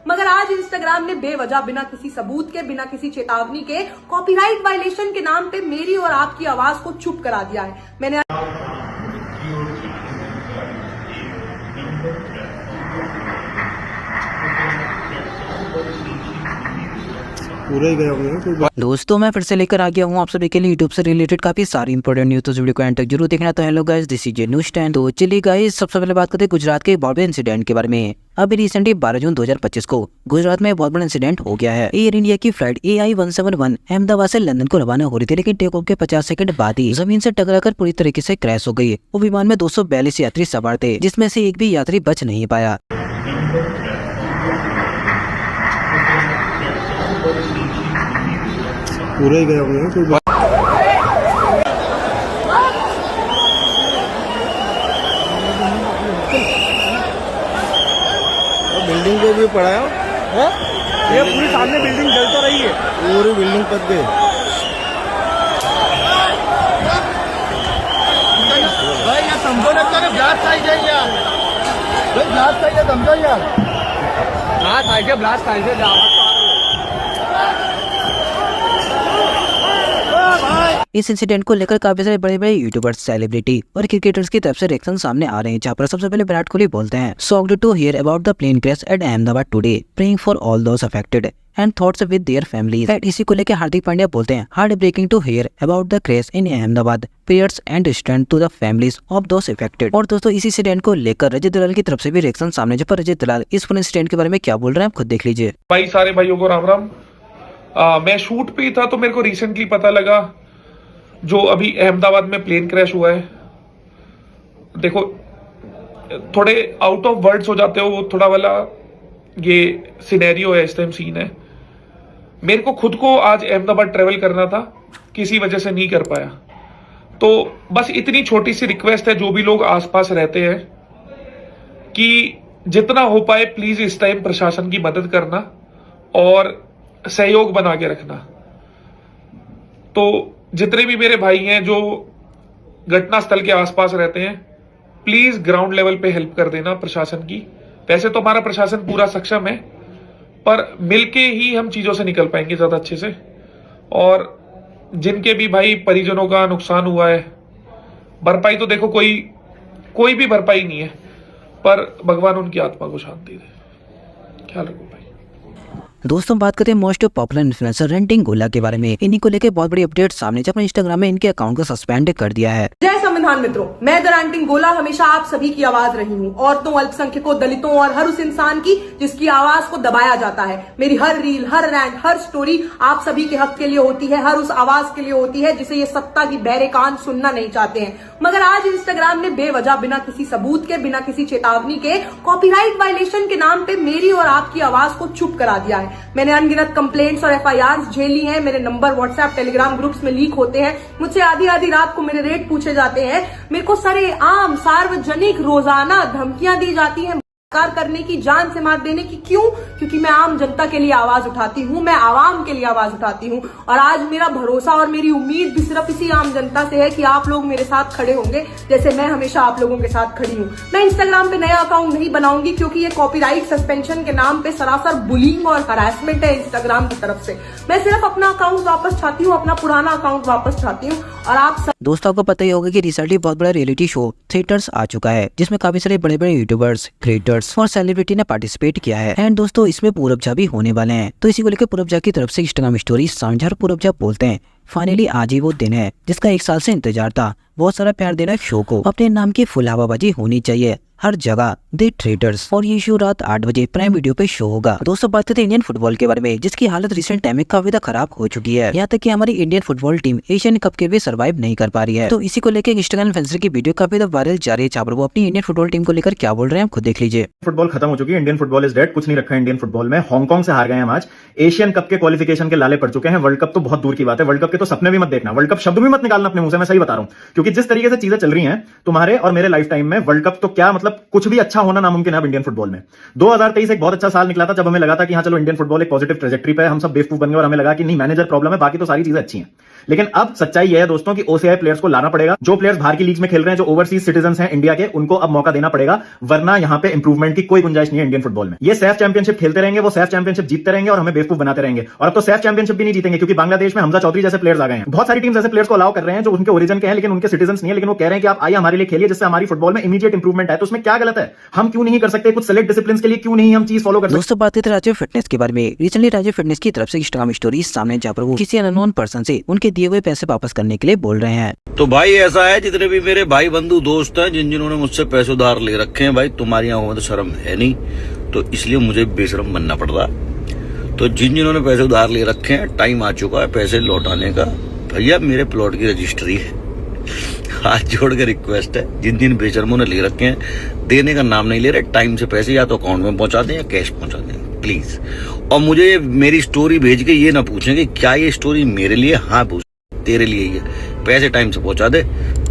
मगर आज इंस्टाग्राम ने बेवजह बिना किसी सबूत के, बिना किसी चेतावनी के कॉपीराइट वायलेशन के नाम पे मेरी और आपकी आवाज को चुप करा दिया है। मैंने पूरा ही गया होगा। दोस्तों मैं फिर से लेकर आ गया हूँ आप सभी के लिए यूट्यूब से रिलेटेड काफी सारी इंपॉर्टेंट न्यूज, तो वीडियो को एंड तक जरूर देखना। तो hello guys, this is news time. तो चलिए गाइस, सबसे पहले बात करते हैं गुजरात के बहुत बड़े इंसिडेंट के बारे में। अभी रिसेंटली 12 जून 2025 को गुजरात में बहुत बड़ा इंसिडेंट हो गया है। एयर इंडिया की फ्लाइट AI-171 अहमदाबाद से लंदन को रवाना हो रही थी, लेकिन टेक ऑफ के 50 सेकंड बाद ही जमीन से टकराकर पूरी तरीके से क्रैश हो गई। वो विमान में 242 यात्री सवार थे, जिसमें से एक भी यात्री बच नहीं पाया। पूरा ही गया होगा। बिल्डिंग को भी पड़ा है, ये पूरी सामने बिल्डिंग जल तो रही है, पूरी बिल्डिंग पक गई। भाई ये समझो ना, ब्लास्ट आई जाए यार, भाई ब्लास्ट आई जाए, समझो यार, ब्लास्ट आई जाए, ब्लास्ट आई जाए। इस इंसिडेंट को लेकर काफी सारे बड़े बड़े यूट्यूबर्स, सेलिब्रिटी और क्रिकेटर्स की तरफ से रिएक्शन सामने आ रहे हैं, जहाँ पर सबसे पहले विराट कोहली बोलते हैं, shocked to hear about the plane crash at Ahmedabad today, praying for all those affected and thoughts with their families. इसी को लेकर हार्दिक पांड्या बोलते हैं, heartbreaking to hear about the crash in Ahmedabad, prayers and strength to the families of those affected. और दोस्तों इसी incident को लेकर रजत दलाल की तरफ से भी रिएक्शन सामने, जहाँ पर रजत दलाल इस पूरे इंसिडेंट के बारे में क्या बोल रहे हैं आप खुद देख लीजिए। भाई सारे भाइयों को राम राम। मैं शूट पे ही था तो मेरे को रिसेंटली पता लगा जो अभी अहमदाबाद में प्लेन क्रैश हुआ है। देखो थोड़े आउट ऑफ वर्ड्स हो जाते हो, वो थोड़ा वाला ये सिनेरियो है, इस टाइम सीन है। मेरे को खुद को आज अहमदाबाद ट्रेवल करना था, किसी वजह से नहीं कर पाया। तो बस इतनी छोटी सी रिक्वेस्ट है जो भी लोग आसपास रहते हैं कि जितना हो पाए प्लीज इस टाइम प्रशासन की मदद करना और सहयोग बना के रखना। तो जितने भी मेरे भाई हैं जो घटना स्थल के आसपास रहते हैं, प्लीज ग्राउंड लेवल पे हेल्प कर देना प्रशासन की। वैसे तो हमारा प्रशासन पूरा सक्षम है, पर मिलके ही हम चीजों से निकल पाएंगे ज्यादा अच्छे से। और जिनके भी भाई परिजनों का नुकसान हुआ है, भरपाई तो देखो कोई भी भरपाई नहीं है, पर भगवान उनकी आत्मा को शांति दे। ख्याल रखो भाई। दोस्तों बात करते हैं मोस्ट पॉपुलर इन्फ्लुएंसर रंटीन गोला के बारे में। इन्हीं को लेकर बहुत बड़ी अपडेट सामने, जब इंस्टाग्राम में इनके अकाउंट को सस्पेंड कर दिया है। जय संविधान मित्रों, मैं द रंटीन गोला हमेशा आप सभी की आवाज रही हूँ, औरतों, अल्पसंख्यकों, दलितों और हर उस इंसान की जिसकी आवाज को दबाया जाता है। मेरी हर रील, हर रैंट, हर स्टोरी आप सभी के हक के लिए होती है, हर उस आवाज के लिए होती है जिसे ये सत्ता की बहरे कान सुनना नहीं चाहते हैं। मगर आज इंस्टाग्राम ने बेवजह बिना किसी सबूत के, बिना किसी चेतावनी के कॉपीराइट वायलेशन के नाम पे मेरी और आपकी आवाज को चुप करा दिया है। मैंने अनगिनत कंप्लेंट्स और FIRs झेली हैं, मेरे नंबर व्हाट्सएप, टेलीग्राम ग्रुप्स में लीक होते हैं, मुझसे आधी आधी रात को मेरे रेट पूछे जाते हैं, मेरे को सरेआम सार्वजनिक रोजाना धमकियां दी जाती हैं कार करने की, जान से मार देने की। क्यों? क्योंकि मैं आम जनता के लिए आवाज उठाती हूँ, मैं आवाम के लिए आवाज उठाती हूँ। और आज मेरा भरोसा और मेरी उम्मीद भी सिर्फ इसी आम जनता से है कि आप लोग मेरे साथ खड़े होंगे, जैसे मैं हमेशा आप लोगों के साथ खड़ी हूँ। मैं इंस्टाग्राम पे नया अकाउंट नहीं बनाऊंगी, क्योंकि ये कॉपीराइट सस्पेंशन के नाम पे सरासर बुलिंग और हरासमेंट है इंस्टाग्राम की तरफ से। मैं सिर्फ अपना अकाउंट वापस चाहती हूँ, अपना पुराना अकाउंट वापस चाहती हूँ। और आप दोस्तों आपको पता ही होगा कि रिसेंटली बहुत बड़ा रियलिटी शो थिएटर्स आ चुका है, जिसमें काफी सारे बड़े बड़े यूट्यूबर्स, क्रिएटर्स और सेलिब्रिटी ने पार्टिसिपेट किया है। एंड दोस्तों इसमें पूरब झा भी होने वाले हैं। तो इसी को लेकर पूरब झा की तरफ से इंस्टाग्राम स्टोरी साझा, पूरब झा बोलते हैं, फाइनली आज ही वो दिन है जिसका 1 साल से इंतजार था। बहुत सारा प्यार देना शो को, अपने नाम की फुल हवाबाजी होनी चाहिए हर जगह, द ट्रेडर्स। और ये शो रात 8 बजे प्राइम वीडियो पे शो होगा। दोस्तों बात करते हैं इंडियन फुटबॉल के बारे में, जिसकी हालत रिसेंट टाइम में काफी ज्यादा खराब हो चुकी है। यहाँ तक कि हमारी Indian football team Asian cup के भी सर्वाइव नहीं कर पा रही है। तो इसी को लेकर इंस्टाग्राम इन्फ्लुएंसर की वीडियो काफी ज्यादा वायरल जा रही है, जहाँ पर वो अपनी इंडियन फुटबॉल टीम को लेकर क्या बोल रहे हैं आप खुद देख लीजिए। फुटबॉल खत्म हो चुकी है, इंडियन फुटबॉल इज डेड, कुछ नहीं रखा है इंडियन फुटबॉल में। हांगकांग से हार गए हम आज, एशियन कप के क्वालिफिकेशन के लाले पड़ चुके हैं। वर्ल्ड कप तो बहुत दूर की बात है, वर्ल्ड कप के तो सपने भी मत देखना, वर्ल्ड कप शब्द भी मत निकालना अपने मुंह से, मैं सही बता रहा हूं। क्योंकि जिस तरीके से चीजें चल रही हैं तुम्हारे और मेरे लाइफ टाइम में, वर्ल्ड कप तो क्या मतलब मतलब कुछ भी अच्छा होना नामुमकिन है अब इंडियन फुटबॉल में। 2023 एक बहुत अच्छा साल निकला था जब हमें लगा था कि हाँ चलो इंडियन फुटबॉल एक पॉजिटिव ट्रेजेक्टरी पे है, हम सब बेवकूफ बन गए और हमें लगा कि नहीं मैनेजर प्रॉब्लम है, बाकी तो सारी चीजें अच्छी हैं। लेकिन अब सच्चाई यह है दोस्तों कि ओसीआई प्लेयर्स को लाना पड़ेगा। जो प्लेयर्स बाहर की लीग में खेल रहे हैं, जो ओवरसीज सिटीजंस हैं इंडिया के, उनको अब मौका देना पड़ेगा, वरना यहां पे इंप्रूवमेंट की कोई गुंजाइश नहीं है इंडियन फुटबॉल में। ये सैफ चैंपियनशिप खेलते रहेंगे, वो सैफ चैंपियनशिप जीतते रहेंगे और हमें बेवकूफ बनाते रहेंगे। और अब तो सैफ चैंपियनशिप भी नहीं जीतेंगे क्योंकि बांग्लादेश में हमजा चौधरी जैसे प्लेयर्स आ गए हैं। बहुत सारी टीम्स ऐसे प्लेयर्स को अलाउ कर रहे हैं जो उनके ओरिजिन के हैं लेकिन उनके सिटीजंस नहीं है, लेकिन वो कह रहे हैं कि आप आइए हमारे लिए खेलिए जिससे हमारी फुटबॉल में इमीडिएट इंप्रूवमेंट है। तो उसमें क्या गलत है? हम क्यों नहीं कर सकते? कुछ सेलेक्ट डिसिप्लिन के लिए क्यों नहीं हम चीज फॉलो कर सकते? दोस्तों बात करते राजीव फिटनेस के बारे में। रिसेंटली राजीव फिटनेस की तरफ से इंस्टाग्राम स्टोरी सामने जहाँ पर वो किसी अननोन पर्सन से उनके दिए हुए पैसे वापस करने के लिए बोल रहे हैं। तो भाई ऐसा है, जितने भी मेरे भाई बंधु दोस्त हैं जिन्होंने मुझसे पैसे उधार ले रखे हैं, भाई तुम्हारी आंखों में तो शर्म है नहीं, तो इसलिए मुझे बेशरम बनना पड़ रहा। तो जिन्होंने पैसे उधार ले रखे हैं, टाइम आ चुका है पैसे लौटाने का। भैया मेरे प्लॉट की रजिस्ट्री है, हाथ जोड़ के रिक्वेस्ट है, जिन बेशरमों ने ले रखे हैं देने का नाम नहीं ले रहे, टाइम से पैसे या तो अकाउंट में पहुंचा दें या कैश पहुंचा दें प्लीज। और मुझे मेरी स्टोरी भेज के ये ना पूछें कि क्या ये स्टोरी मेरे लिए, हाँ पूछ तेरे लिए ही है, पैसे टाइम से पहुंचा दे।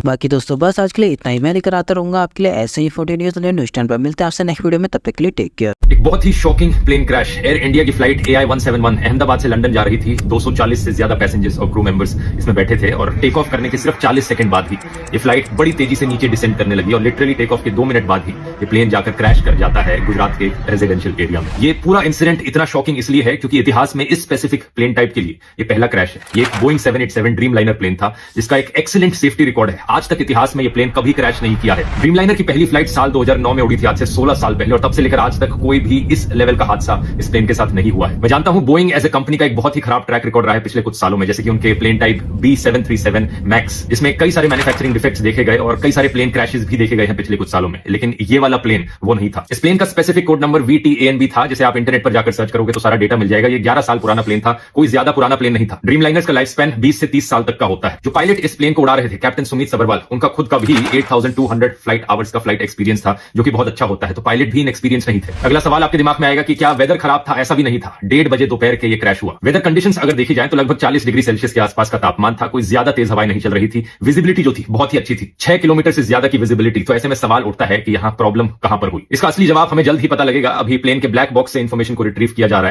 बाकी दोस्तों बस आज के लिए इतना ही। मैं लेकर आता रहूंगा आपके लिए ऐसे ही फोटो न्यूज न्यूज चैनल पर। मिलते हैं आपसे नेक्स्ट वीडियो में, तब तक के लिए टेक केयर। एक बहुत ही shocking plane crash. Air India की फ्लाइट AI-171 अहमदाबाद से लंदन जा रही थी। 240 से ज्यादा पैसेंजर्स और क्रू मेंबर्स इसमें बैठे थे और टेक ऑफ करने के सिर्फ 40 सेकंड बाद ही ये फ्लाइट बड़ी तेजी से नीचे डिसेंड करने लगी और लिटरली टेक ऑफ के 2 मिनट बाद ही ये प्लेन जाकर क्रैश कर जाता है गुजरात के रेजिडेंशियल एरिया में। ये पूरा इंसिडेंट इतना शॉकिंग इसलिए है क्योंकि इतिहास में इस स्पेसिफिक प्लेन टाइप के लिए ये पहला क्रैश है। ये एक बोइंग 787 ड्रीमलाइनर प्लेन था जिसका एक एक्सीलेंट सेफ्टी रिकॉर्ड है। आज तक इतिहास में ये प्लेन कभी क्रैश नहीं किया है। ड्रीमलाइनर की पहली फ्लाइट साल 2009 में उड़ी थी, आज से 16 साल पहले, और तब से लेकर आज तक कोई भी इस लेवल का हादसा इस प्लेन के साथ नहीं हुआ है। मैं जानता हूं बोइंग एज ए कंपनी का एक बहुत ही खराब ट्रैक रिकॉर्ड रहा है पिछले कुछ सालों में, जैसे कि उनके प्लेन टाइप B737 मैक्स जिसमें कई सारे मैन्युफैक्चरिंग डिफेक्ट्स देखे गए और कई सारे प्लेन क्रैशेस भी देखे गए हैं पिछले कुछ सालों में, लेकिन ये वाला प्लेन वो नहीं था। इस प्लेन का स्पेसिफिक कोड नंबर VTANB था, जिसे आप इंटरनेट पर जाकर सर्च करोगे तो सारा डेटा मिल जाएगा। ये 11 साल पुराना प्लेन था, कोई ज्यादा पुराना प्लेन नहीं था। ड्रीमलाइनर्स का लाइफ स्पैन 20 से 30 साल तक का होता है। जो पायलट इस प्लेन को उड़ा रहे थे कैप्टन सुमित सबरवाल, उनका खुद का भी 8200 फ्लाइट आवर्स का फ्लाइट एक्सपीरियंस था, जो कि बहुत अच्छा होता है। तो पायलट भी इनएक्सपीरियंस नहीं थे। अगला सवाल आपके दिमाग में आएगा कि क्या वेदर खराब था? ऐसा भी नहीं था। 1:30 बजे दोपहर के ये क्रैश हुआ। वेदर कंडीशंस अगर देखी जाए तो लगभग 40 डिग्री सेल्सियस के आसपास का तापमान था, कोई ज्यादा तेज हवाएं नहीं चल रही थी, विजिबिलिटी जो थी बहुत ही अच्छी थी, 6 किलोमीटर से ज्यादा की विजिबिलिटी। तो ऐसे में सवाल उठता है कि यहां प्रॉब्लम कहां पर हुई। इसका असली जवाब हमें जल्द ही पता लगेगा। अभी प्लेन के ब्लैक बॉक्स से इंफॉर्मेशन को रिट्रीव किया जा रहा है।